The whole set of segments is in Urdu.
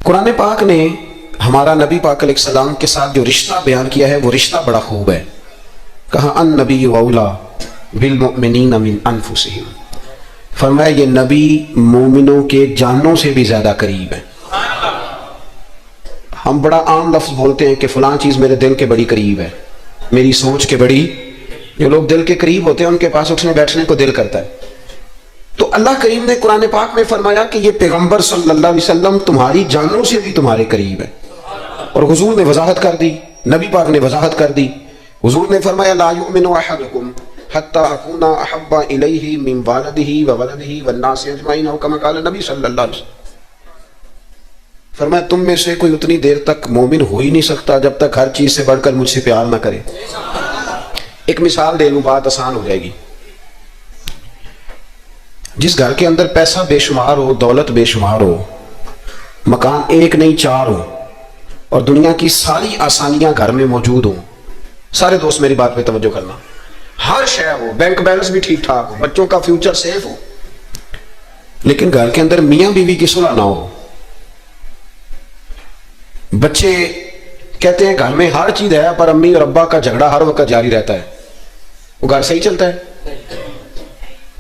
قرآن پاک نے ہمارا نبی پاک علیہ السلام کے ساتھ جو رشتہ بیان کیا ہے وہ رشتہ بڑا خوب ہے. کہا ان نبی اولا بالمؤمنین من انفسہم، فرمایا یہ نبی مومنوں کے جانوں سے بھی زیادہ قریب ہے. ہم بڑا عام لفظ بولتے ہیں کہ فلاں چیز میرے دل کے بڑی قریب ہے، میری سوچ کے بڑی. جو لوگ دل کے قریب ہوتے ہیں ان کے پاس اٹھنے بیٹھنے کو دل کرتا ہے. تو اللہ کریم نے قرآن پاک میں فرمایا کہ یہ پیغمبر صلی اللہ علیہ وسلم تمہاری جانوں سے بھی تمہارے قریب ہے. اور حضور نے وضاحت کر دی، نبی پاک نے وضاحت کر دی. حضور نے فرمایا لا یؤمن احدکم حتی اکون احب الیہ من والدہ وولدہ والناس اجمعین، او کما قال نبی صلی اللہ علیہ وسلم. فرمایا تم میں سے کوئی اتنی دیر تک مومن ہو ہی نہیں سکتا جب تک ہر چیز سے بڑھ کر مجھ سے پیار نہ کرے. ایک مثال دے لوں، بات آسان ہو جائے گی. جس گھر کے اندر پیسہ بے شمار ہو، دولت بے شمار ہو، مکان ایک نہیں چار ہو، اور دنیا کی ساری آسانیاں گھر میں موجود ہوں، سارے دوست میری بات پہ توجہ کرنا، ہر شے ہو، بینک بیلنس بھی ٹھیک ٹھاک ہو، بچوں کا فیوچر سیف ہو، لیکن گھر کے اندر میاں بیوی کی صلح نہ ہو. بچے کہتے ہیں گھر میں ہر چیز ہے پر امی اور ابا کا جھگڑا ہر وقت جاری رہتا ہے، وہ گھر صحیح چلتا ہے؟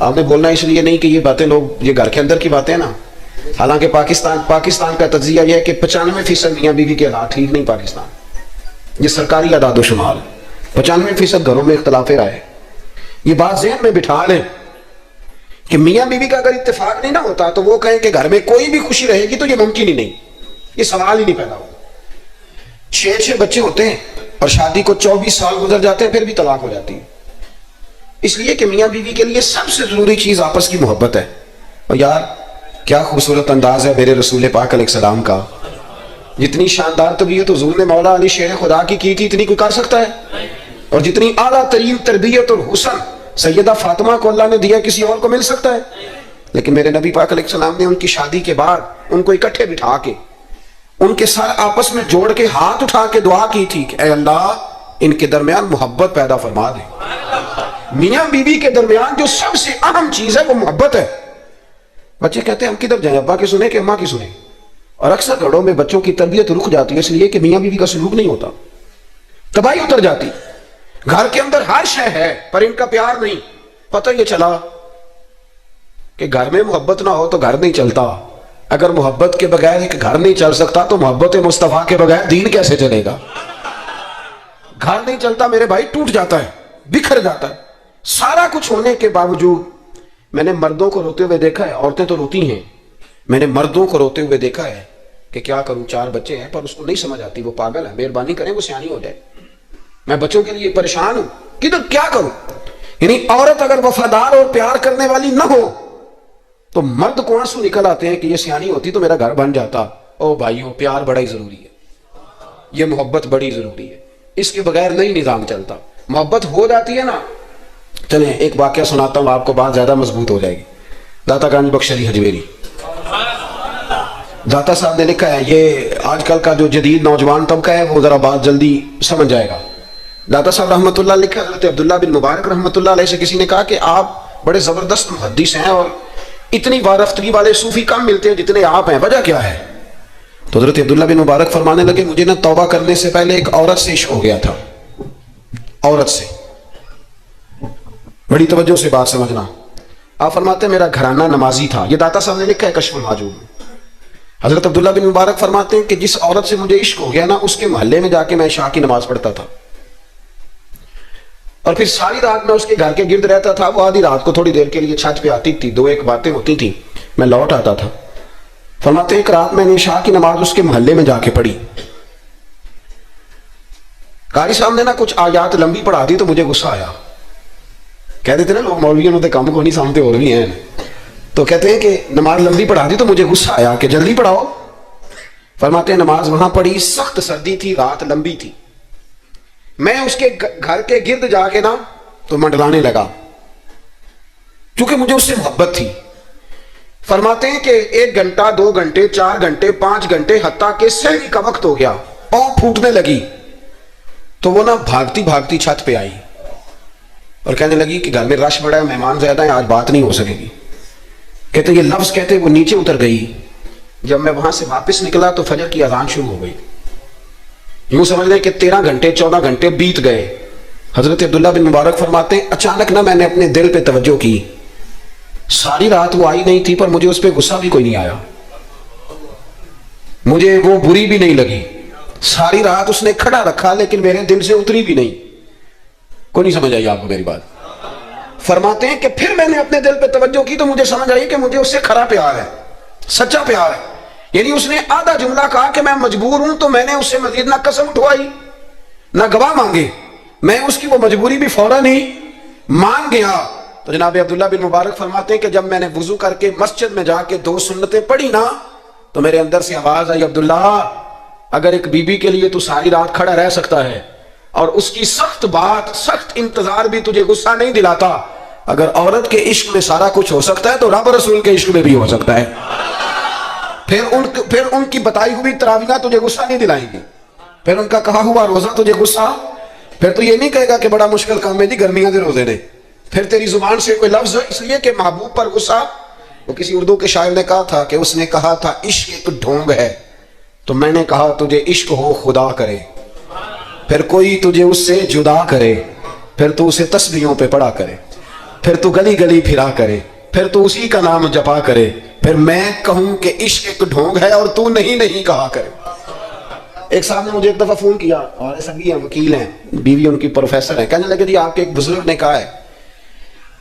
آپ نے بولنا اس لیے نہیں کہ یہ باتیں لوگ، یہ گھر کے اندر کی باتیں ہیں نا. حالانکہ پاکستان کا تجزیہ یہ ہے کہ 95% میاں بیوی کے حالات ٹھیک نہیں. پاکستان یہ سرکاری اعداد و شمار، 95% گھروں میں اختلاف رائے ہے. یہ بات ذہن میں بٹھا لیں کہ میاں بیوی کا اگر اتفاق نہیں نہ ہوتا تو وہ کہیں کہ گھر میں کوئی بھی خوشی رہے گی تو یہ ممکن ہی نہیں، یہ سوال ہی نہیں پیدا ہوگا. 6 بچے ہوتے ہیں اور شادی کو 24 سال گزر جاتے ہیں پھر بھی طلاق ہو جاتی ہے. اس لیے کہ میاں بیوی کے لیے سب سے ضروری چیز آپس کی محبت ہے. اور یار کیا خوبصورت انداز ہے میرے رسول پاک علیہ السلام کا. جتنی شاندار طبیعت حضور نے مولا علی شیر خدا کی تھی اتنی کوئی کر سکتا ہے؟ اور جتنی اعلیٰ ترین تربیت اور حسن سیدہ فاطمہ کو اللہ نے دیا کسی اور کو مل سکتا ہے؟ لیکن میرے نبی پاک علیہ السلام نے ان کی شادی کے بعد ان کو اکٹھے بٹھا کے ان کے ساتھ آپس میں جوڑ کے ہاتھ اٹھا کے دعا کی تھی کہ اے اللہ ان کے درمیان محبت پیدا فرما دے. میاں بیوی کے درمیان جو سب سے اہم چیز ہے وہ محبت ہے. بچے کہتے ہیں ہم کدھر جائیں، ابا کی سنیں کہ اماں کی سنیں؟ اور اکثر گھروں میں بچوں کی تربیت رک جاتی ہے اس لیے کہ میاں بیوی کا سلوک نہیں ہوتا، تباہی اتر جاتی. گھر کے اندر ہر شے ہے پر ان کا پیار نہیں. پتہ یہ چلا کہ گھر میں محبت نہ ہو تو گھر نہیں چلتا. اگر محبت کے بغیر ایک گھر نہیں چل سکتا تو محبت مصطفیٰ کے بغیر دین کیسے چلے گا؟ گھر نہیں چلتا میرے بھائی، ٹوٹ جاتا ہے، بکھر جاتا ہے. سارا کچھ ہونے کے باوجود میں نے مردوں کو روتے ہوئے دیکھا ہے، عورتیں تو روتی ہیں، میں نے مردوں کو روتے ہوئے دیکھا ہے کہ کیا کروں 4 بچے ہیں پر اس کو نہیں سمجھ آتی، وہ پاگل ہے، مہربانی کریں وہ سیانی ہو جائے، میں بچوں کے لیے پریشان ہوں، کدھر کیا کروں. یعنی عورت اگر وفادار اور پیار کرنے والی نہ ہو تو مرد کو آنسو نکل آتے ہیں کہ یہ سیانی ہوتی تو میرا گھر بن جاتا. او بھائیو پیار بڑا ہی ضروری ہے، یہ محبت بڑی ضروری ہے، اس کے بغیر نہیں نظام چلتا. محبت ہو جاتی ہے نا. چلیں ایک واقعہ سناتا ہوں، آپ کو بات زیادہ مضبوط ہو جائے گی. داتا گنج بخش علی حجویری داتا صاحب نے لکھا ہے، یہ آج کل کا جو جدید نوجوان طبقہ ہے وہ ذرا بات جلدی سمجھ جائے گا. داتا صاحب رحمۃ اللہ لکھا، حضرت عبداللہ بن مبارک رحمۃ اللہ علیہ سے کسی نے کہا کہ آپ بڑے زبردست محدث ہیں اور اتنی وارفتگی والے صوفی کم ملتے ہیں جتنے آپ ہیں، وجہ کیا ہے؟ تو حضرت عبداللہ بن مبارک فرمانے لگے مجھے نا توبہ کرنے سے پہلے ایک عورت سے عشق ہو گیا تھا. عورت سے، بڑی توجہ سے بات سمجھنا. آپ فرماتے ہیں میرا گھرانہ نمازی تھا. یہ داتا صاحب نے لکھا ہے کشف المحجوب. حضرت عبداللہ بن مبارک فرماتے ہیں کہ جس عورت سے مجھے عشق ہو گیا نا اس کے محلے میں جا کے میں عشاء کی نماز پڑھتا تھا اور پھر ساری رات میں اس کے گھر کے گرد رہتا تھا. وہ آدھی رات کو تھوڑی دیر کے لیے چھت پہ آتی تھی، 2-1 باتیں ہوتی تھی، میں لوٹ آتا تھا. فرماتے ہیں ایک رات میں نے عشاء کی نماز اس کے محلے میں جا کے پڑھی. قاری صاحب نے نا کچھ آیات لمبی پڑھا دی تو مجھے غصہ آیا. کہہ دیتے نا لوگ مولویوں نے کام کو نہیں سامتے ہو رہی ہیں، تو کہتے ہیں کہ نماز لمبی پڑھا دی تو مجھے غصہ آیا کہ جلدی پڑھاؤ. فرماتے ہیں نماز وہاں پڑھی، سخت سردی تھی، رات لمبی تھی، میں اس کے گھر کے گرد جا کے نا تو منڈلانے لگا کیونکہ مجھے اس سے محبت تھی. فرماتے ہیں کہ 1 گھنٹہ 2 گھنٹے 4 گھنٹے 5 گھنٹے حتیٰ کہ سحری کا وقت ہو گیا، پاؤں پھوٹنے لگی تو وہ نا بھاگتی بھاگتی چھت پہ آئی اور کہنے لگی کہ گھر میں رش بڑا ہے، مہمان زیادہ ہیں، آج بات نہیں ہو سکے گی. کہتے یہ لفظ کہتے وہ نیچے اتر گئی جب میں وہاں سے واپس نکلا تو فجر کی اذان شروع ہو گئی. یوں سمجھ لیں کہ 13 گھنٹے 14 گھنٹے بیت گئے. حضرت عبداللہ بن مبارک فرماتے ہیں اچانک نہ میں نے اپنے دل پہ توجہ کی, ساری رات وہ آئی نہیں تھی پر مجھے اس پہ غصہ بھی کوئی نہیں آیا, مجھے وہ بری بھی نہیں لگی. ساری رات اس نے کھڑا رکھا لیکن میرے دل سے اتری بھی نہیں. کوئی نہیں سمجھ آئی آپ کو میری بات؟ فرماتے ہیں کہ پھر میں نے اپنے دل پہ توجہ کی تو مجھے سمجھ آئی کہ مجھے اس سے کھرا پیار ہے, سچا پیار ہے. یعنی اس نے آدھا جملہ کہا کہ میں مجبور ہوں, تو میں نے اس سے مزید نہ قسم اٹھوائی نہ گواہ مانگے, میں اس کی وہ مجبوری بھی فوراً ہی مان گیا. تو جناب عبداللہ بن مبارک فرماتے ہیں کہ جب میں نے وضو کر کے مسجد میں جا کے 2 سنتیں پڑھی نا, تو میرے اندر سے آواز آئی, عبداللہ اگر ایک بی بی کے لیے تو ساری رات کھڑا رہ سکتا ہے اور اس کی سخت بات سخت انتظار بھی تجھے غصہ نہیں دلاتا, اگر عورت کے عشق میں سارا کچھ ہو سکتا ہے تو رب رسول کے عشق میں بھی ہو سکتا ہے. پھر ان کی بتائی ہوئی تراویحیں تجھے غصہ نہیں دلائیں گی, پھر ان کا کہا ہوا روزہ تجھے غصہ, پھر تو یہ نہیں کہے گا کہ بڑا مشکل کام ہے جی گرمیاں دے روزے نے. پھر تیری زبان سے کوئی لفظ, اس لیے کہ محبوب پر غصہ. وہ کسی اردو کے شاعر نے کہا تھا کہ اس نے کہا تھا عشق ایک ڈھونگ ہے, تو میں نے کہا تجھے عشق ہو خدا کرے, پھر کوئی تجھے اس سے جدا کرے, پھر تو اسے تسبیحوں پہ پڑا کرے, پھر تو گلی گلی پھرا کرے, پھر تو اسی کا نام جپا کرے, پھر میں کہوں کہ عشق ایک ڈھونگ ہے اور تو نہیں کہا کرے. ایک صاحب نے مجھے ایک دفعہ فون کیا, اور سبھی وکیل ہیں, بیوی ان کی پروفیسر ہیں, کہنے لگے جی آپ کے ایک بزرگ نے کہا ہے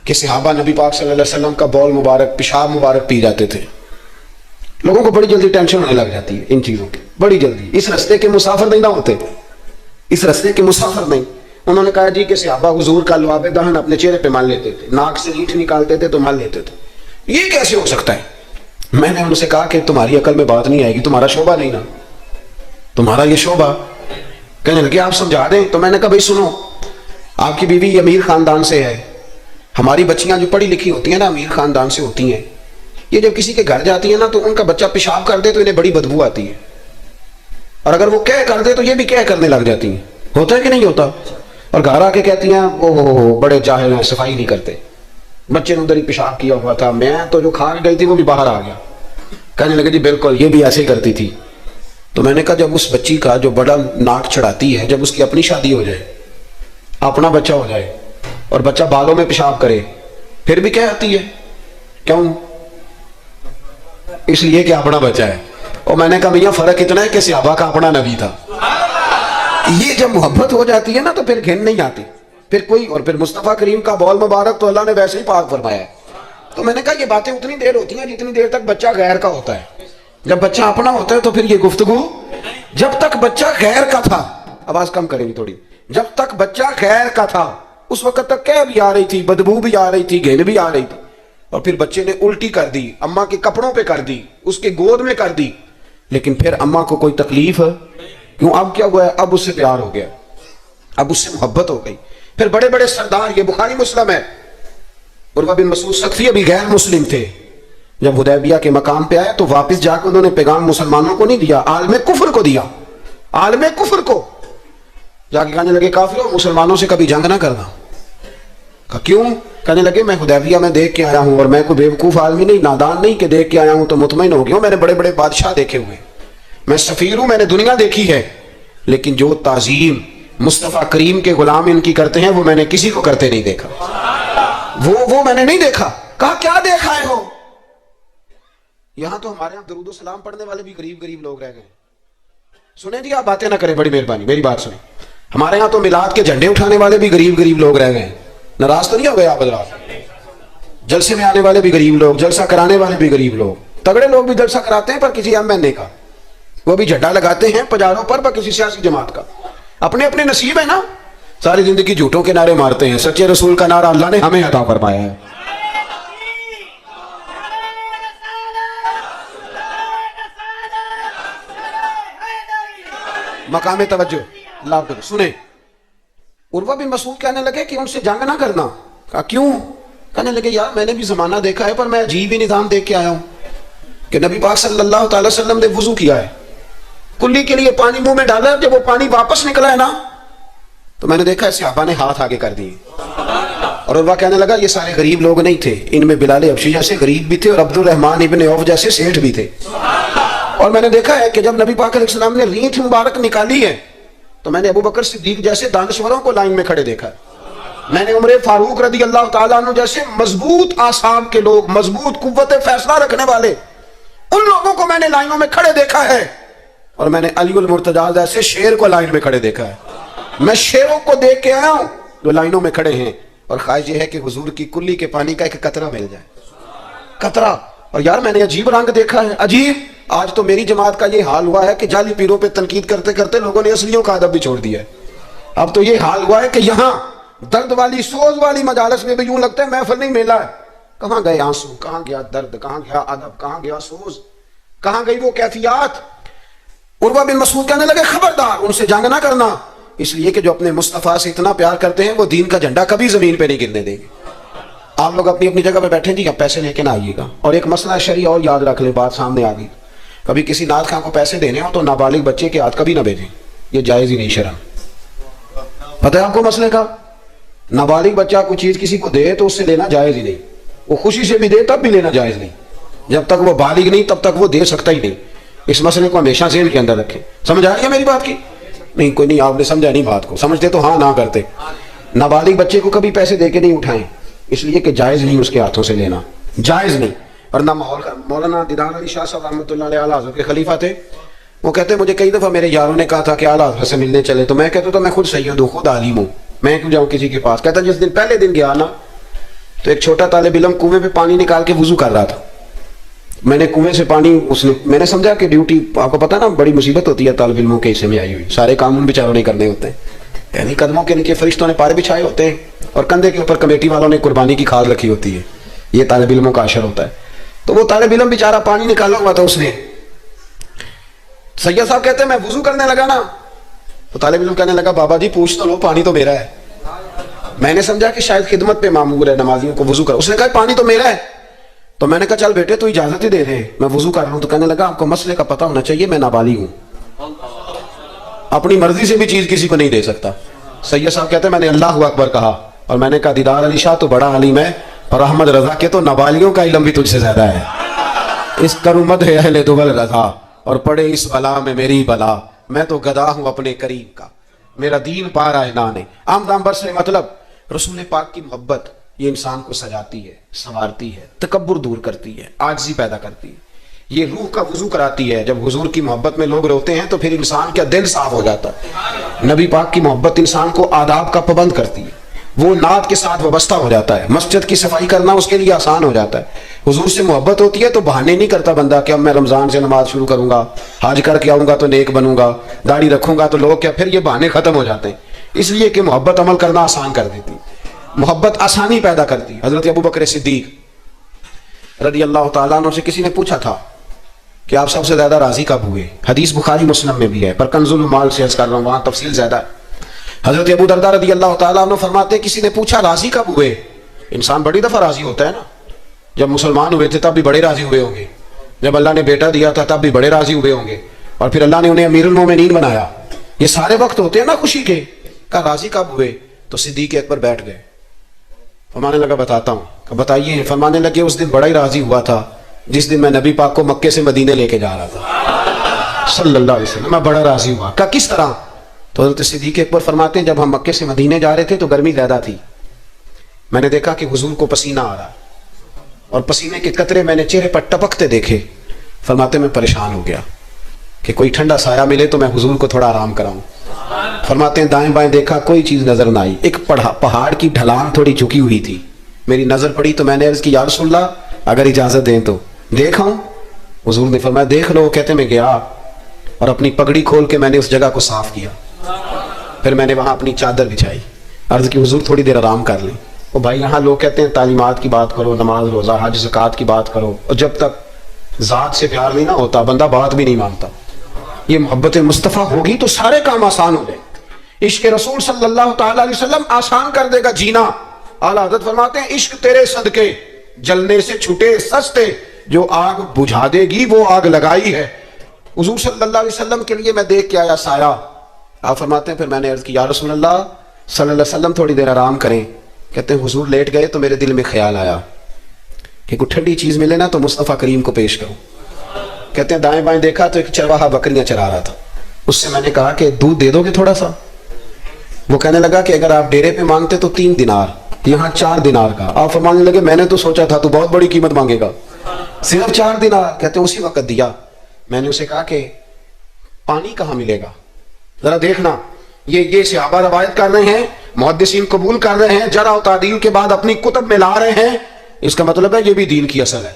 کہ صحابہ نبی پاک صلی اللہ علیہ وسلم کا بول مبارک پیشاب مبارک پی جاتے تھے. لوگوں کو بڑی جلدی ٹینشن ہونے لگ جاتی ہے ان چیزوں کی, بڑی جلدی. اس رستے کے مسافر نہیں نہ ہوتے, اس رستے کے مسافر نہیں. انہوں نے کہا جی کہ صحابہ حضور کا لعاب دہن اپنے چہرے پہ مال لیتے تھے, ناک سے ریٹھ نکالتے تھے تو مال لیتے تھے. یہ کیسے ہو سکتا ہے؟ میں نے ان سے کہا کہ تمہاری عقل میں بات نہیں آئے گی, تمہارا شعبہ نہیں نا, تمہارا یہ شعبہ. کہنے لگے آپ سمجھا دیں. تو میں نے کہا بھائی سنو, آپ کی بیوی امیر خاندان سے ہے, ہماری بچیاں جو پڑھی لکھی ہوتی ہیں نا امیر خاندان سے ہوتی ہیں, یہ جب کسی کے گھر جاتی ہیں نا تو ان کا بچہ پیشاب کر دے تو انہیں بڑی بدبو آتی ہے, اور اگر وہ کہہ کر دے تو یہ بھی کہہ کرنے لگ جاتی ہیں. ہوتا ہے کہ نہیں ہوتا؟ اور گھر آ کے کہتی ہیں او بڑے جاہل ہیں, صفائی نہیں کرتے, بچے نے ادھر ہی پیشاب کیا ہوا تھا, میں تو جو کھا گئی تھی وہ بھی باہر آ گیا. کہنے لگے جی بالکل یہ بھی ایسے ہی کرتی تھی. تو میں نے کہا جب اس بچی کا جو بڑا ناک چڑھاتی ہے, جب اس کی اپنی شادی ہو جائے, اپنا بچہ ہو جائے, اور بچہ بالوں میں پیشاب کرے, پھر بھی کیا آتی ہے؟ کیوں؟ اس لیے کہ اپنا بچہ ہے. اور میں نے کہا بھیا فرق اتنا ہے کہ صحابہ کا اپنا نبی تھا. یہ جب محبت ہو جاتی ہے نا تو پھر گھن نہیں آتی پھر کوئی. اور پھر مصطفیٰ کریم کا بول مبارک تو اللہ نے ویسے ہی پاک فرمایا ہے. تو میں نے کہا یہ باتیں اتنی دیر ہوتی ہیں جتنی دیر تک بچہ غیر کا ہوتا ہے. جب بچہ اپنا ہوتا ہے تو پھر یہ گفتگو. جب تک بچہ غیر کا تھا, آواز کم کریں گی تھوڑی, جب تک بچہ غیر کا تھا اس وقت تک کہہ بھی آ رہی تھی, بدبو بھی آ رہی تھی, گھن بھی آ رہی تھی. اور پھر بچے نے الٹی کر دی, اماں کے کپڑوں پہ کر دی, اس کے گود میں کر دی, لیکن پھر اماں کو کوئی تکلیف ہے کیوں؟ اب کیا ہوا ہے؟ اب اس سے پیار ہو گیا, اب اس سے محبت ہو گئی. پھر بڑے بڑے سردار, یہ بخاری مسلم ہے, عروہ بن مسعود ثقفی ابھی غیر مسلم تھے, جب حدیبیہ کے مقام پہ آئے تو واپس جا کے انہوں نے پیغام مسلمانوں کو نہیں دیا, عالم کفر کو دیا. عالم کفر کو جا کے کہنے لگے کافروں مسلمانوں سے کبھی جنگ نہ کرنا. کہا کیوں؟ کہنے لگے میں حدیبیہ میں دیکھ کے آیا ہوں, اور میں کوئی بیوقوف آدمی نہیں, نادان نہیں کہ دیکھ کے آیا ہوں تو مطمئن ہو گیا ہوں, میں نے بڑے بڑے بادشاہ دیکھے ہوئے, میں سفیر ہوں, میں نے دنیا دیکھی ہے, لیکن جو تعظیم مصطفیٰ کریم کے غلام ان کی کرتے ہیں وہ میں نے کسی کو کرتے نہیں دیکھا, وہ میں نے نہیں دیکھا. کہا کیا دیکھا ہے ہو؟ یہاں تو ہمارے یہاں درود و سلام پڑھنے والے بھی غریب غریب لوگ رہ گئے. سنیں جی آپ باتیں نہ کریں, بڑی مہربانی میری بات سنیں. ہمارے یہاں تو میلاد کے جھنڈے اٹھانے والے بھی غریب غریب لوگ رہ گئے. ناراض تو نہیں ہو گئے آپ حضرات؟ جلسے میں آنے والے بھی غریب لوگ, جلسہ کرانے والے بھی غریب لوگ. تگڑے لوگ بھی جلسہ کراتے ہیں پر کسی MNA کا, وہ بھی جھنڈا لگاتے ہیں پجاروں پر کسی سیاسی جماعت کا. اپنے اپنے نصیب ہے نا. ساری زندگی جھوٹوں کے نعرے مارتے ہیں, سچے رسول کا نعرہ اللہ نے ہمیں عطا فرمایا ہے. مقام توجہ اللہ کرو. سنیں, عروہ بن مسعود کہنے لگے کہ ان سے جنگ نہ کرنا. کہا کیوں؟ کہنے لگے یار میں نے بھی زمانہ دیکھا ہے, پر میں عجیب ہی نظام دیکھ کے آیا ہوں کہ نبی پاک صلی اللہ تعالی وسلم نے وضو کیا ہے, کلی کے لیے پانی منہ میں ڈالا, جب وہ پانی واپس نکلا ہے نا تو میں نے دیکھا ہے صحابہ نے ہاتھ آگے کر دیے. اور عروہ کہنے لگا یہ سارے غریب لوگ نہیں تھے, ان میں بلال حبشی جیسے غریب بھی تھے اور عبد الرحمن ابن عوف جیسے سیٹھ بھی تھے. اور میں نے دیکھا ہے کہ جب نبی پاک علیہ السلام نے رینت مبارک نکالی ہے تو میں نے ابو بکر صدیق جیسے دانشوروں کو لائن میں کھڑے دیکھا ہے. میں نے عمر فاروق رضی اللہ تعالیٰ عنہ جیسے مضبوط اعصاب کے لوگ, مضبوط قوت فیصلہ رکھنے والے, ان لوگوں کو میں نے لائنوں میں کھڑے دیکھا ہے. اور میں نے علی المرتضیٰ جیسے شیر کو لائن میں کھڑے دیکھا ہے. میں شیروں کو دیکھ کے آیا ہوں جو لائنوں میں کھڑے ہیں, اور خواہش یہ ہے کہ حضور کی کلی کے پانی کا ایک قطرہ مل جائے, قطرہ. اور یار میں نے عجیب رنگ دیکھا ہے, عجیب. آج تو میری جماعت کا یہ حال ہوا ہے کہ جعلی پیروں پہ تنقید کرتے کرتے لوگوں نے اصلیوں کا ادب بھی چھوڑ دیا ہے. اب تو یہ حال ہوا ہے کہ یہاں درد والی سوز والی مجالس میں بھی یوں لگتا ہے محفل نہیں میلہ ہے. کہاں گئے آنسو, کہاں گیا درد, کہاں گیا ادب, کہاں گیا سوز, کہاں گئی وہ کیفیات. عروہ بن مسعود کہنے لگے خبردار ان سے جنگ نہ کرنا, اس لیے کہ جو اپنے مصطفیٰ سے اتنا پیار کرتے ہیں وہ دین کا جھنڈا کبھی زمین پہ نہیں گرنے دیں گے. آپ لوگ اپنی اپنی جگہ پہ بیٹھیں جی, آپ پیسے لے کے نہ آئیے گا. اور ایک مسئلہ شرعی اور یاد رکھ لیں, بات سامنے آ گئی, کبھی کسی نعت خواں کو پیسے دینے ہو تو نابالغ بچے کے ہاتھ کبھی نہ بھیجیں, یہ جائز ہی نہیں شرعن. پتہ ہے آپ کو مسئلے کا, نابالغ بچہ کوئی چیز کسی کو دے تو اس سے لینا جائز ہی نہیں. وہ خوشی سے بھی دے تب بھی لینا جائز نہیں. جب تک وہ بالغ نہیں تب تک وہ دے سکتا ہی نہیں. اس مسئلے کو ہمیشہ ذہن کے اندر رکھیں. سمجھ آ رہی ہے میری بات کی؟ نہیں کوئی نہیں, آپ نے سمجھا نہیں بات کو, سمجھتے تو ہاں نہ کرتے. نابالغ بچے کو کبھی پیسے دے کے نہیں اٹھائیں, اس لیے کہ جائز نہیں اس کے ہاتھوں سے لینا, جائز نہیں. اور نہ مولانا دیدار علی شاہ صاحب رحمۃ اللہ علیہ حضرت کے خلیفہ تھے, وہ کہتے ہیں مجھے کئی دفعہ میرے یاروں نے کہا تھا کہ اعلیٰ حضرت سے ملنے چلے, تو میں کہتا تو میں خود سید ہوں, خود عالم ہوں, میں کیوں جاؤں کسی کے پاس. کہتا جس دن پہلے دن گیا نا تو ایک چھوٹا طالب علم کنویں پہ پانی نکال کے وضو کر رہا تھا. میں نے کنویں سے پانی میں نے سمجھا کہ ڈیوٹی, آپ کو پتا نا بڑی مصیبت ہوتی ہے طالب علموں کے حصے میں آئی ہوئی, سارے کام ان بیچاروں نے کرنے ہوتے ہیں, یعنی قدموں کے نیچے فرشتوں نے پارے بچھائے ہوتے ہیں اور کندھے کے اوپر کمیٹی والوں نے قربانی کی کھال رکھی ہوتی ہے. یہ طالب علموں کا عشر ہوتا ہے. تو وہ طالب علم بیچارہ پانی نکالا ہوا تھا, اس نے, سید صاحب کہتے ہیں میں وضو کرنے لگا نا تو طالب علم کہنے لگا بابا جی پوچھ تو لو, پانی تو میرا ہے. میں نے سمجھا کہ شاید خدمت پہ معمور ہے نمازیوں کو وضو کرو. اس نے کہا پانی تو میرا ہے. تو میں نے کہا چل بیٹے تو اجازت ہی دے دے, میں وضو کر رہا ہوں. تو کہنے لگا آپ کو مسئلے کا پتہ ہونا چاہیے, میں نابالغ ہوں, اپنی مرضی سے بھی چیز کسی کو نہیں دے سکتا. سید صاحب کہتے ہیں میں نے اللہ اکبر کہا اور میں نے کہا دیدار علی شاہ تو بڑا عالم ہے اور احمد رضا کے تو نابالغوں کا علم بھی تجھ سے زیادہ ہے. اس کرمت ہے اہل دول رضا اور پڑے اس بلا میں میری بلا, میں تو گدا ہوں اپنے کریم کا, میرا دین پارا ہے نانے. آمدام برس میں مطلب رسول پاک کی محبت یہ انسان کو سجاتی ہے, سنوارتی ہے, تکبر دور کرتی ہے, عاجزی پیدا کرتی ہے, یہ روح کا وضو کراتی ہے. جب حضور کی محبت میں لوگ روتے ہیں تو پھر انسان کا دل صاف ہو جاتا ہے. نبی پاک کی محبت انسان کو آداب کا پابند کرتی ہے, وہ نعت کے ساتھ وابستہ ہو جاتا ہے, مسجد کی صفائی کرنا اس کے لیے آسان ہو جاتا ہے. حضور سے محبت ہوتی ہے تو بہانے نہیں کرتا بندہ کہ اب میں رمضان سے نماز شروع کروں گا, حج کر کے آؤں گا تو نیک بنوں گا, داڑھی رکھوں گا تو لوگ کیا, پھر یہ بہانے ختم ہو جاتے ہیں. اس لیے کہ محبت عمل کرنا آسان کر دیتی, محبت آسانی پیدا کرتی. حضرت ابو بکر صدیق رضی اللہ تعالیٰ عنہ سے کسی نے پوچھا تھا کہ آپ سب سے زیادہ راضی کب ہوئے. حدیث بخاری مسلم میں بھی ہے, پر کنز المال سے عرض کر رہا ہوں, وہاں تفصیل زیادہ ہے. حضرت ابو درداء رضی اللہ تعالیٰ عنہ فرماتے ہیں کسی نے پوچھا راضی کب ہوئے. انسان بڑی دفعہ راضی ہوتا ہے نا, جب مسلمان ہوئے تھے تب بھی بڑے راضی ہوئے ہوں گے, جب اللہ نے بیٹا دیا تھا تب بھی بڑے راضی ہوئے ہوں گے, اور پھر اللہ نے انہیں امیر المومنین بنایا. یہ سارے وقت ہوتے ہیں نا خوشی کے. کہا راضی کب ہوئے, تو صدیق اکبر بیٹھ گئے. فرمانے لگا بتاتا ہوں. کہ بتائیے. فرمانے لگے اس دن بڑا ہی راضی ہوا تھا جس دن میں نبی پاک کو مکے سے مدینے لے کے جا رہا تھا صلی اللہ علیہ وسلم, میں بڑا راضی ہوا. کہا کس طرح؟ تو حضرت صدیق اکبر فرماتے ہیں جب ہم مکے سے مدینے جا رہے تھے تو گرمی زیادہ تھی, میں نے دیکھا کہ حضور کو پسینہ آ رہا اور پسینے کے قطرے میں نے چہرے پر ٹپکتے دیکھے. فرماتے میں پریشان ہو گیا کہ کوئی ٹھنڈا سایہ ملے تو میں حضور کو تھوڑا آرام کراؤں. فرماتے ہیں دائیں بائیں دیکھا کوئی چیز نظر نہ آئی. ایک پہاڑ کی ڈھلان تھوڑی جھکی ہوئی تھی, میری نظر پڑی تو میں نے عرض کی یا رسول اللہ اگر اجازت دیں تو دیکھاؤں. حضور نے فرمایا دیکھ لو. کہتے میں گیا اور اپنی پگڑی کھول کے میں نے اس جگہ کو صاف کیا, پھر میں نے وہاں اپنی چادر بچھائی, عرض کی حضور تھوڑی دیر آرام کر لیں. اور بھائی یہاں لوگ کہتے ہیں تعلیمات کی بات کرو, نماز روزہ حج زکوٰۃ کی بات کرو, اور جب تک ذات سے پیار نہیں نہ ہوتا بندہ بات بھی نہیں مانتا. یہ محبت مصطفیٰ ہوگی تو سارے کام آسان ہو جائیں. عشق رسول صلی اللہ تعالی علیہ وسلم آسان کر دے گا جینا. اعلیٰ حضرت فرماتے ہیں عشق تیرے صدقے جلنے سے چھوٹے سستے, جو آگ بجھا دے گی وہ آگ لگائی ہے. حضور صلی اللہ علیہ وسلم کے لیے میں دیکھ کے آیا سایہ. آپ فرماتے ہیں پھر میں نے عرض کی یا رسول اللہ صلی اللہ علیہ وسلم تھوڑی دیر آرام کریں. کہتے ہیں حضور لیٹ گئے تو میرے دل میں خیال آیا کہ کوئی ٹھنڈی چیز ملے نا تو مصطفیٰ کریم کو پیش کروں. کہتے ہیں دائیں بائیں دیکھا تو ایک چرواہا بکریاں چرا رہا تھا. اس سے میں نے کہا کہ دودھ دے دو گے تھوڑا سا؟ وہ کہنے لگا کہ اگر آپ ڈیرے پہ مانگتے تو 3 دینار, یہاں 4 دینار کا. آپ فرمانے لگے میں نے تو سوچا تھا تو بہت بڑی قیمت مانگے گا, صرف 4 دینار. کہتے ہیں اسی وقت دیا. میں نے اسے کہا کہ پانی کہاں ملے گا؟ ذرا دیکھنا, یہ صحابہ روایت کر رہے ہیں, محدثین قبول کر رہے ہیں, جرح و تعدیل کے بعد اپنی کتب میں لا رہے ہیں. اس کا مطلب ہے یہ بھی دین کی اصل ہے.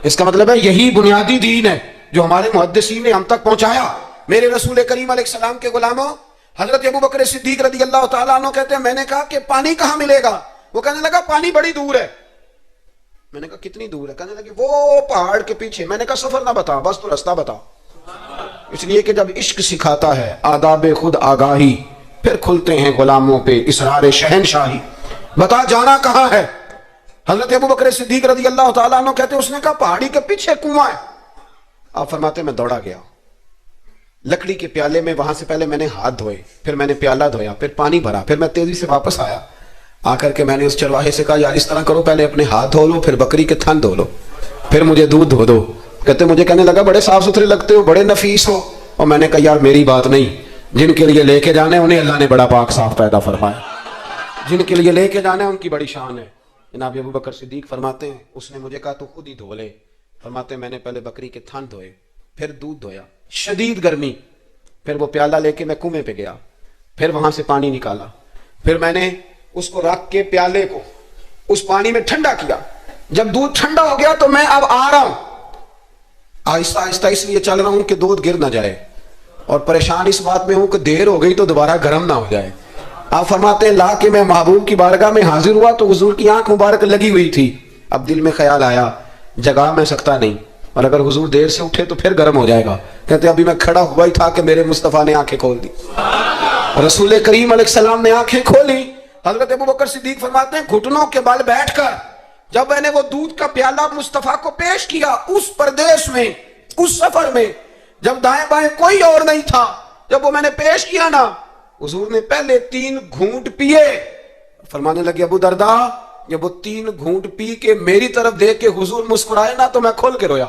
اس کا مطلب ہے یہی بنیادی دین ہے جو ہمارے محدثین نے ہم تک پہنچایا. میرے رسول کریم علیہ السلام کے غلاموں حضرت ابو بکر صدیق رضی اللہ تعالیٰ عنہ کہتے ہیں میں نے کہا کہ پانی کہاں ملے گا؟ وہ کہنے لگا پانی بڑی دور ہے. میں نے کہا کتنی دور ہے؟ کہنے لگے وہ پہاڑ کے پیچھے. میں نے کہا سفر نہ بتا, بس تو راستہ بتا. اس لیے کہ جب عشق سکھاتا ہے آداب خود آگاہی, پھر کھلتے ہیں غلاموں پہ اسرار شہنشاہی. بتا جانا کہاں ہے؟ حضرت ابو بکر صدیق رضی اللہ تعالیٰ عنہ کہتے ہیں اس نے کہا پہاڑی کے پیچھے کنواں ہے. آپ فرماتے میں دوڑا گیا لکڑی کے پیالے میں. وہاں سے پہلے میں نے ہاتھ دھوئے, پھر میں نے پیالہ دھویا, پھر پانی بھرا, پھر میں تیزی سے واپس آیا. آ کر کے میں نے اس چرواہے سے کہا یار اس طرح کرو, پہلے اپنے ہاتھ دھو لو, پھر بکری کے تھن دھو لو, پھر مجھے دودھ دھو دو. کہتے مجھے کہنے لگا بڑے صاف ستھرے لگتے ہو, بڑے نفیس ہو. اور میں نے کہا یار میری بات نہیں, جن کے لیے لے کے جانے انہیں اللہ نے بڑا پاک صاف پیدا فرمایا. جن کے لیے لے کے جانے ان کی بڑی شان ہے. جناب ابو بکر صدیق فرماتے ہیں اس نے مجھے کہا تو خود ہی دھو لے. فرماتے ہیں میں نے پہلے بکری کے تھن دھوئے, پھر دودھ دھویا, شدید گرمی, پھر وہ پیالہ لے کے میں کنویں پہ گیا, پھر وہاں سے پانی نکالا, پھر میں نے اس کو رکھ کے پیالے کو اس پانی میں ٹھنڈا کیا. جب دودھ ٹھنڈا ہو گیا تو میں اب آ رہا ہوں آہستہ آہستہ, اس لیے چل رہا ہوں کہ دودھ گر نہ جائے, اور پریشان اس بات میں ہوں کہ دیر ہو گئی تو دوبارہ گرم نہ ہو جائے. آپ فرماتے ہیں لا کے میں محبوب کی بارگاہ میں حاضر ہوا تو حضور کی آنکھ مبارک لگی ہوئی تھی. اب دل میں خیال آیا جگا میں سکتا نہیں, اور اگر حضور دیر سے اٹھے تو پھر گرم ہو جائے گا. کہتے ابھی میں کھڑا ہوا ہی تھا کہ میرے مصطفیٰ نے آنکھیں کھول دی. رسول کریم علیہ السلام نے آنکھیں کھولی. حضرت ابو بکر صدیق فرماتے ہیں گھٹنوں کے بل بیٹھ کر جب میں نے وہ دودھ کا پیالہ مصطفیٰ کو پیش کیا, اس پردیش میں, اس سفر میں, جب دائیں بائیں کوئی اور نہیں تھا, جب وہ میں نے پیش کیا نا, حضور نے پہلے 3 گھونٹ پیے. فرمانے لگے ابو دردا جب وہ 3 گھونٹ پی کے میری طرف دیکھ کے حضور مسکرائے نا تو میں کھول کے رویا,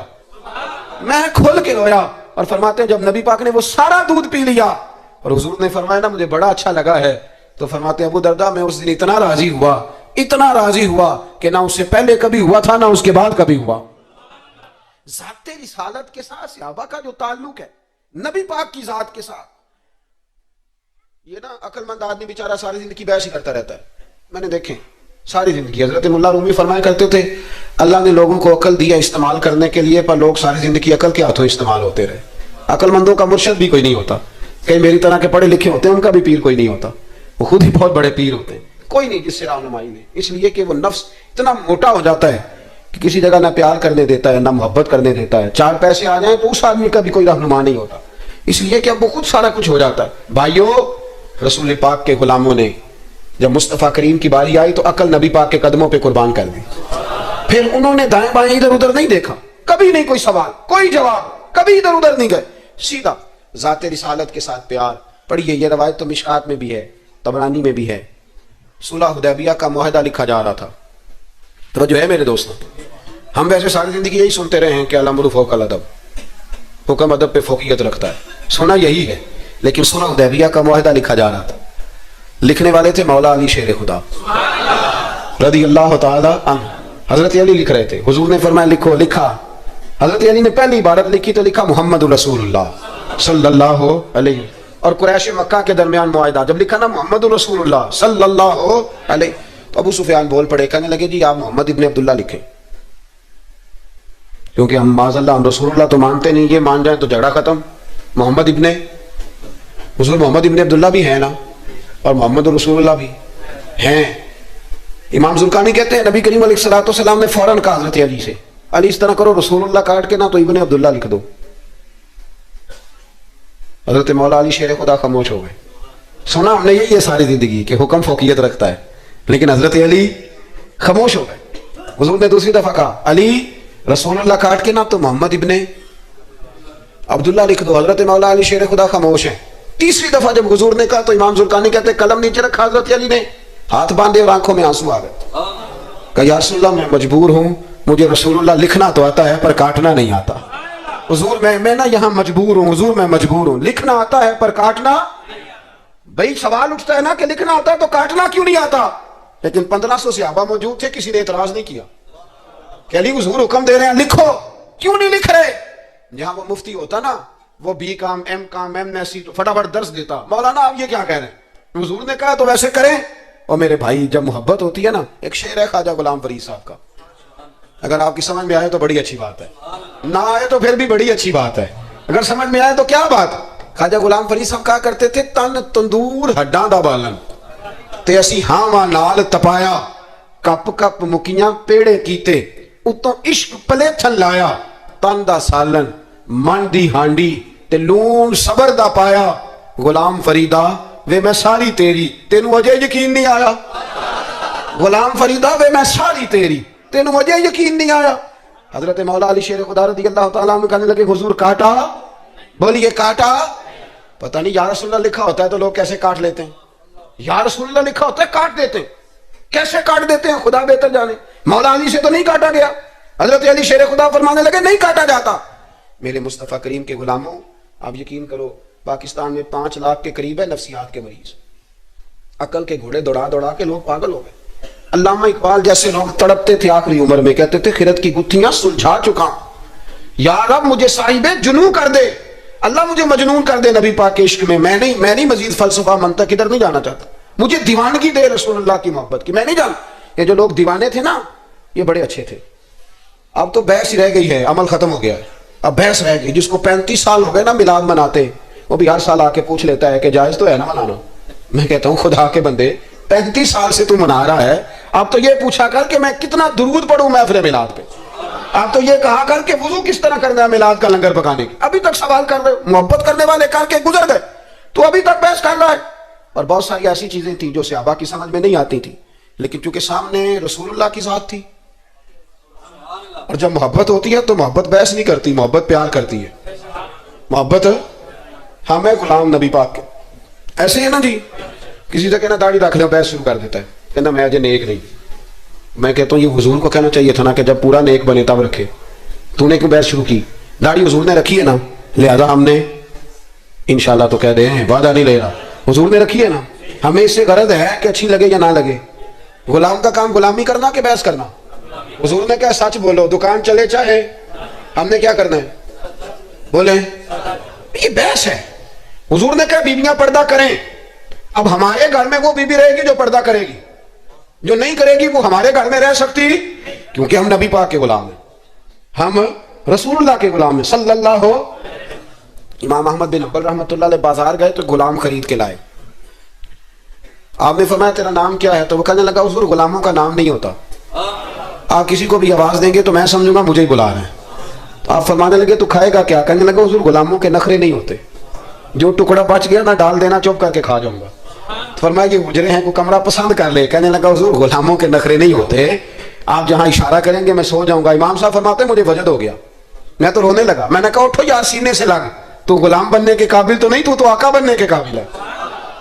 میں کھول کے رویا. اور فرماتے ہیں جب نبی پاک نے وہ سارا دودھ پی لیا اور حضور نے فرمایا نا مجھے بڑا اچھا لگا ہے, تو فرماتے ہیں ابو دردا میں اس دن اتنا راضی ہوا کہ نہ اس سے پہلے کبھی ہوا تھا نہ اس کے بعد کبھی ہوا. ذات رسالت کے ساتھ صحابہ کا جو تعلق ہے نبی پاک کی ذات کے ساتھ, یہ نا عقل مند آدمی بیچارہ ساری زندگی بحث ہی کرتا رہتا ہے. میں نے دیکھیں ساری زندگی, حضرت ملا رومی فرمایا کرتے تھے اللہ نے لوگوں کو عقل دیا استعمال کرنے کے لیے, پر لوگ ساری زندگی عقل کے ہاتھوں استعمال ہوتے رہے. عقل مندوں کا مرشد بھی کوئی نہیں ہوتا, کئی میری طرح کے پڑھے لکھے ہوتے ہیں ان کا بھی پیر کوئی نہیں ہوتا, وہ خود ہی بہت بڑے پیر ہوتے ہیں, کوئی نہیں جس سے رہنمائی لے. اس لیے کہ وہ نفس اتنا موٹا ہو جاتا ہے کہ کسی جگہ نہ پیار کرنے دیتا ہے نہ محبت کرنے دیتا ہے. 4 پیسے آ جائیں تو اس آدمی کا بھی کوئی رہنما نہیں ہوتا, اس لیے کہ اب وہ خود سارا کچھ ہو جاتا ہے. بھائیو رسول پاک کے غلاموں نے جب مصطفیٰ کریم کی باری آئی تو عقل نبی پاک کے قدموں پہ قربان کر دی. پھر انہوں نے دائیں بائیں ادھر ادھر نہیں دیکھا, کبھی نہیں کوئی سوال کوئی جواب, کبھی ادھر ادھر نہیں گئے, سیدھا ذات رسالت کے ساتھ پیار. پڑھیے یہ روایت تو مشکات میں بھی ہے, طبرانی میں بھی ہے. صلح حدیبیہ کا معاہدہ لکھا جا رہا تھا. تو جو ہے میرے دوستوں, ہم ویسے ساری زندگی یہی سنتے رہے ہیں کہ الامر فوق الادب, حکم ادب پہ فوقیت رکھتا ہے, سنا یہی ہے. لیکن صلح حدیبیہ کا معاہدہ لکھا جا رہا تھا, لکھنے والے تھے مولا علی شیر خدا رضی اللہ تعالی عنہ. حضرت علی لکھ رہے تھے, حضور نے فرمایا لکھو, لکھا. حضرت علی نے پہلی عبارت لکھی تو لکھا محمد رسول اللہ صلی اللہ علیہ, اور قریش مکہ کے درمیان معاہدہ. جب لکھا نا محمد رسول اللہ صلی اللہ علیہ تو ابو سفیان بول پڑے, کہنے لگے جی آپ محمد ابن عبداللہ لکھیں, کیونکہ ہم معاذ اللہ ہم رسول اللہ تو مانتے نہیں, یہ مان جائیں تو جھگڑا ختم. محمد ابن حضور محمد ابن عبداللہ بھی ہے نا, اور محمد رسول اللہ بھی ہیں. امام زرقانی کہتے ہیں نبی کریم علیہ الصلوۃ والسلام نے فوراً کہا حضرت علی سے, علی اس طرح کرو رسول اللہ کاٹ کے نا تو ابن عبداللہ لکھ دو. حضرت مولا علی شیر خدا خاموش ہو گئے. سنا ہم نے یہی ہے ساری زندگی کہ حکم فوقیت رکھتا ہے, لیکن حضرت علی خاموش ہو گئے. حضور نے دوسری دفعہ کہا علی رسول اللہ کاٹ کے نا تو محمد ابن عبداللہ لکھ دو. حضرت مولا علی شیر خدا خاموش ہیں. تیسری دفعہ جب حضور نے کہا تو امام زرقانی کہتے ہیں قلم نیچے رکھا حضرت علی نے, ہاتھ باندھے اور آنکھوں میں آنسو آ گئے. کہا یا رسول اللہ میں مجبور ہوں, مجھے رسول اللہ لکھنا تو آتا ہے پر کاٹنا نہیں آتا. حضور میں نا یہاں مجبور ہوں، حضور میں مجبور ہوں، لکھنا آتا ہے پر کاٹنا، بھائی سوال اٹھتا ہے نا کہ لکھنا آتا ہے تو کاٹنا کیوں نہیں آتا؟ لیکن 1500 صحابہ موجود تھے، کسی نے اعتراض نہیں کیا کہ علی حضور حکم دے رہے ہیں لکھو، کیوں نہیں لکھ رہے؟ جہاں وہ مفتی ہوتا نا، وہ BCom MSc تو فٹافٹ درس دیتا، مولانا آپ یہ کیا کہہ رہے ہیں؟ حضور نے کہا تو ویسے کریں۔ اور میرے بھائی جب محبت ہوتی ہے نا، ایک شعر ہے خواجہ غلام فرید صاحب کا، اگر آپ کی سمجھ میں آئے تو بڑی اچھی بات ہے، نہ آئے تو پھر بھی بڑی اچھی بات ہے، اگر سمجھ میں آئے تو کیا بات۔ خواجہ غلام فرید صاحب کہا کرتے تھے، تن تندور ہڈاں دا بالن تے اسی ہاواں نال تپایا، کپ کپ مکیاں پیڑے کیتے، اتوں عشق پلے تھن لایا، تن دا سالن من دی ہانڈی تے لون صبر دا پایا، غلام فریدا وے میں ساری تیری، تینوں اجے یقین نہیں آیا؟ غلام فریدا وے میں ساری تیری، تینوں اجے یقین نہیں آیا؟ حضرت مولا علی شیر خدا رضی اللہ تعالیٰ عنہ کہنے لگے حضور کاٹا، بولیے کاٹا؟ پتہ نہیں یا رسول اللہ لکھا ہوتا ہے تو لوگ کیسے کاٹ لیتے ہیں، یا رسول اللہ لکھا ہوتا ہے کاٹ دیتے ہیں، کیسے کاٹ دیتے ہیں خدا بہتر جانے۔ مولا علی سے تو نہیں کاٹا گیا، حضرت علی شیر خدا فرمانے لگے نہیں کاٹا جاتا۔ میرے مصطفیٰ کریم کے غلاموں، آپ یقین کرو پاکستان میں 5 لاکھ کے قریب ہے نفسیات کے مریض، عقل کے گھوڑے دوڑا دوڑا کے لوگ پاگل ہو گئے۔ علامہ اقبال جیسے لوگ تڑپتے تھے آخری عمر میں، کہتے تھے خرد کی گتھیاں سلجھا چکا، یا رب مجھے صاحب جنوں کر دے، اللہ مجھے مجنون کر دے نبی پاک کے عشق میں، میں نہیں مزید فلسفہ منطق ادھر نہیں جانا چاہتا، مجھے دیوانگی دے رسول اللہ کی محبت کی، میں نہیں جانا۔ یہ جو لوگ دیوانے تھے نا یہ بڑے اچھے تھے، اب تو بحث ہی رہ گئی ہے، عمل ختم ہو گیا ہے، اب بحث رہ گئی۔ جس کو 35 سال ہو گئے نا میلاد مناتے، وہ بھی ہر سال آ کے پوچھ لیتا ہے کہ جائز تو ہے نا منانا۔ میں کہتا ہوں خدا کے بندے 35 سال سے تو منا رہا ہے، اب تو یہ پوچھا کر کہ میں کتنا درود پڑھوں محفل میلاد پہ، آپ تو یہ کہا کر کہ وضو کس طرح کرنا ہے میلاد کا لنگر پکانے کی، ابھی تک سوال کر رہے ہو۔ محبت کرنے والے کر کے گزر گئے تو ابھی تک بحث کر رہا ہے۔ اور بہت ساری ایسی چیزیں تھیں جو صحابہ کی سمجھ میں نہیں آتی تھی، لیکن چونکہ سامنے رسول اللہ کی ذات تھی، اور جب محبت ہوتی ہے تو محبت بحث نہیں کرتی، محبت پیار کرتی ہے، محبت ہم ہے غلام نبی پاک کے۔ ایسے ہی نا جی، کسی سے کہنا داڑھی رکھ لو، بحث شروع کر دیتا ہے، کہنا میں اجے نیک نہیں۔ میں کہتا ہوں یہ حضور کو کہنا چاہیے تھا نا کہ جب پورا نیک بنے تب رکھے، تو نے کیوں بحث شروع کی؟ داڑھی حضور نے رکھی ہے نا، لہذا ہم نے انشاءاللہ تو کہہ دیں، وعدہ نہیں لے رہا، حضور نے رکھی ہے نا، ہمیں اس سے غرض ہے کہ اچھی لگے یا نہ لگے۔ غلام کا کام غلامی کرنا کہ بحث کرنا؟ حضور نے کہا سچ بولو، دکان چلے چاہے، ہم نے کیا کرنا ہے؟ بولیں، یہ بحث ہے۔ حضور نے کہا بیویاں پردہ کریں، اب ہمارے گھر میں وہ بیوی رہے گی جو پردہ کرے گی، جو نہیں کرے گی وہ ہمارے گھر میں رہ سکتی، کیونکہ ہم نبی پاک کے غلام ہیں، ہم رسول اللہ کے غلام ہیں صلی اللہ ہو۔ امام احمد بن حنبل رحمۃ اللہ علیہ بازار گئے تو غلام خرید کے لائے، آپ نے فرمایا تیرا نام کیا ہے؟ تو وہ کہنے لگا حضور غلاموں کا نام نہیں ہوتا، آپ کسی کو بھی آواز دیں گے تو میں سمجھوں گا مجھے ہی بلا رہے ہیں۔ آپ فرمانے لگے تو کھائے گا کیا؟ کہنے لگا حضور غلاموں کے نخرے نہیں ہوتے، جو ٹکڑا بچ گیا نہ ڈال دینا، چپ کر کے کھا جاؤں گا۔ فرمایا کہ حجرے ہیں، کو کمرہ پسند کر لے۔ کہنے لگا حضور غلاموں کے نخرے نہیں ہوتے، آپ جہاں اشارہ کریں گے میں سو جاؤں گا۔ امام صاحب فرماتے ہیں مجھے وجد ہو گیا، میں تو رونے لگا، میں نے کہا اٹھو یار سینے سے لگ، تو غلام بننے کے قابل تو نہیں، تو آقا بننے کے قابل ہے۔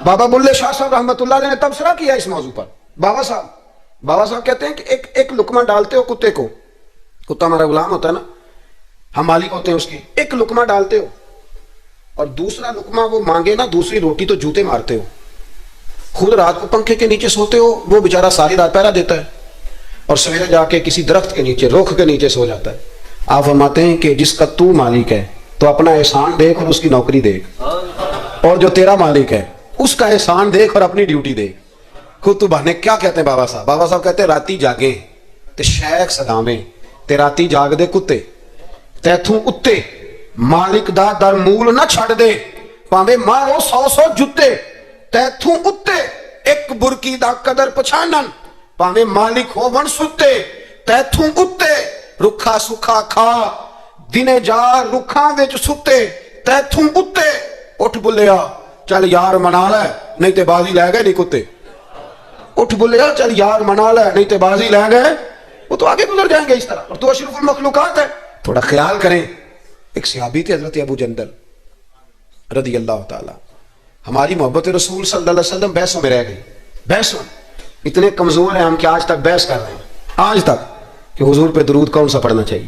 بابا بلے شاہ صاحب رحمۃ اللہ علیہ نے تبصرہ کیا اس موضوع پر۔ بابا صاحب کہتے ہیں کہ ایک لقمہ ڈالتے ہو کتے کو، کتا ہمارا غلام ہوتا ہے نا، ہم مالک ہوتے ہیں اس کے، ایک لقمہ ڈالتے ہو اور دوسرا لقمہ وہ مانگے نا دوسری روٹی تو جوتے مارتے ہو، خود رات کو پنکھے کے نیچے سوتے ہو، وہ بیچارہ ساری رات پہرا دیتا ہے اور سویرے جا کے کسی درخت کے نیچے رخ کے نیچے سو جاتا ہے۔ آپ فرماتے ہیں کہ جس کا تو مالک ہے تو اپنا احسان دیکھ اور اس کی نوکری دیکھ، اور جو تیرا مالک ہے اس کا احسان دیکھ اور اپنی ڈیوٹی دیکھ۔ خود تو بہانے کیا کہتے ہیں بابا صاحب کہتے ہیں راتی جاگے تے شیخ سدامے تے راتی جاگ دے کتے تیتھوں اتے مالک دا در مول نہ چھڑ دے، پاویں مارو 100 جتے تیتھوں اتے ایک برکی دا قدر پچھانن، پاویں مالک ہو ون ستے تیتھوں اتے رکھا سکھا کھا دنے جا رکھاں وچ ستے تیتھوں اتے اٹھ بلیا چل یار منا لے نہیں تے بازی لے گئے نہیں کتے، اٹھ بلیا چل یار منا لے نہیں تے بازی لے گئے، وہ تو آگے گزر جائیں گے اس طرح، اور تو اشرف المخلوقات ہے۔ تھوڑا خیال کریں، ایک صحابی تھے حضرت ابو جندل رضی اللہ تعالی، ہماری محبت رسول صلی اللہ علیہ وسلم بحثوں میں رہ گئی، بحثوں اتنے کمزور ہیں ہم کہ آج تک بحث کر رہے ہیں، آج تک کہ حضور پہ درود کون سا پڑھنا چاہیے،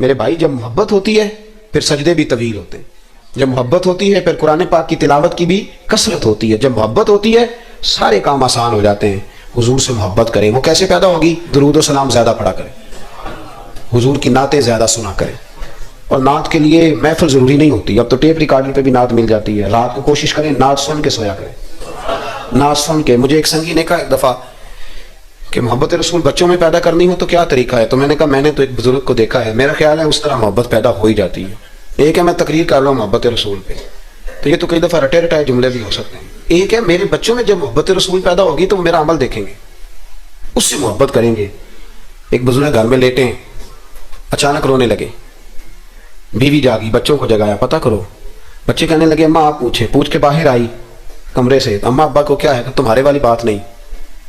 میرے بھائی جب محبت ہوتی ہے پھر سجدے بھی طویل ہوتے ہیں، جب محبت ہوتی ہے پھر قرآن پاک کی تلاوت کی بھی کثرت ہوتی ہے، جب محبت ہوتی ہے سارے کام آسان ہو جاتے ہیں۔ حضور سے محبت کریں، وہ کیسے پیدا ہوگی؟ درود و سلام زیادہ پڑھا کریں، حضور کی نعتیں زیادہ سنا کریں۔ اور نعت کے لیے محفل ضروری نہیں ہوتی، اب تو ٹیپ ریکارڈر پہ بھی نعت مل جاتی ہے، رات کو کوشش کریں نعت سن کے سویا کریں، نعت سن کے۔ مجھے ایک سنگی نے کہا ایک دفعہ کہ محبت رسول بچوں میں پیدا کرنی ہو تو کیا طریقہ ہے؟ تو میں نے کہا میں نے تو ایک بزرگ کو دیکھا ہے، میرا خیال ہے اس طرح محبت پیدا ہو ہی جاتی ہے۔ ایک ہے میں تقریر کر رہا ہوں محبت رسول پہ، تو یہ تو کئی دفعہ رٹے رٹائے جملے بھی ہو سکتے ہیں۔ ایک ہے میرے بچوں میں جب محبت رسول پیدا ہوگی تو وہ میرا عمل دیکھیں گے، اس سے محبت کریں گے۔ ایک بزرگ گھر میں لیٹے ہیں، اچانک رونے لگے، بیوی جاگی، بچوں کو جگایا، پتہ کرو۔ بچے کہنے لگے اماں آپ پوچھ کے باہر آئی کمرے سے، اماں ابا کو کیا ہے؟ کہ تمہارے والی بات نہیں،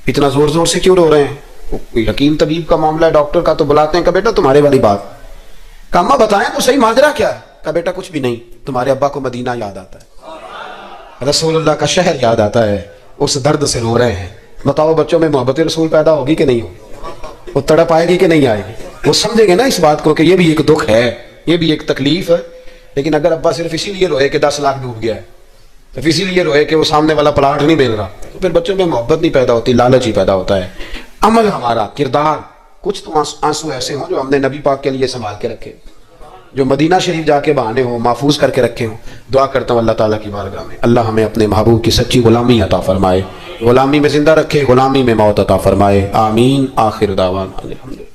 اتنا زور زور سے کیوں رو رہے ہیں؟ کوئی حکیم طبیب کا معاملہ ہے، ڈاکٹر کا، تو بلاتے ہیں کہ بیٹا تمہارے والی بات۔ کہ اماں بتائیں تو صحیح ماجرا کیا ہے؟ کہ بیٹا کچھ بھی نہیں، تمہارے ابا کو مدینہ یاد آتا ہے، رسول اللہ کا شہر یاد آتا ہے، اس درد سے رو رہے ہیں۔ بتاؤ بچوں میں محبت رسول پیدا ہوگی کہ نہیں ہوگی؟ وہ تڑپ آئے گی کہ نہیں آئے گی؟ وہ سمجھیں گے نا اس بات کو کہ یہ بھی ایک دکھ ہے، یہ بھی ایک تکلیف ہے۔ لیکن اگر ابا صرف اسی لیے روئے کہ 10 لاکھ ڈوب گیا ہے، صرف اسی لیے روئے کہ وہ سامنے والا پلاٹ نہیں مل رہا، تو پھر بچوں میں محبت نہیں پیدا ہوتی، لالچ ہی پیدا ہوتا ہے۔ عمل ہمارا، کردار، کچھ تو آنسو ایسے ہوں جو ہم نے نبی پاک کے لیے سنبھال کے رکھے، جو مدینہ شریف جا کے بہانے ہوں، محفوظ کر کے رکھے ہوں۔ دعا کرتا ہوں اللہ تعالیٰ کی بارگاہ میں اللہ ہمیں اپنے محبوب کی سچی غلامی عطا فرمائے، غلامی میں زندہ رکھے، غلامی میں موت عطا فرمائے، آمین۔ آخر دعوانا الحمدللہ۔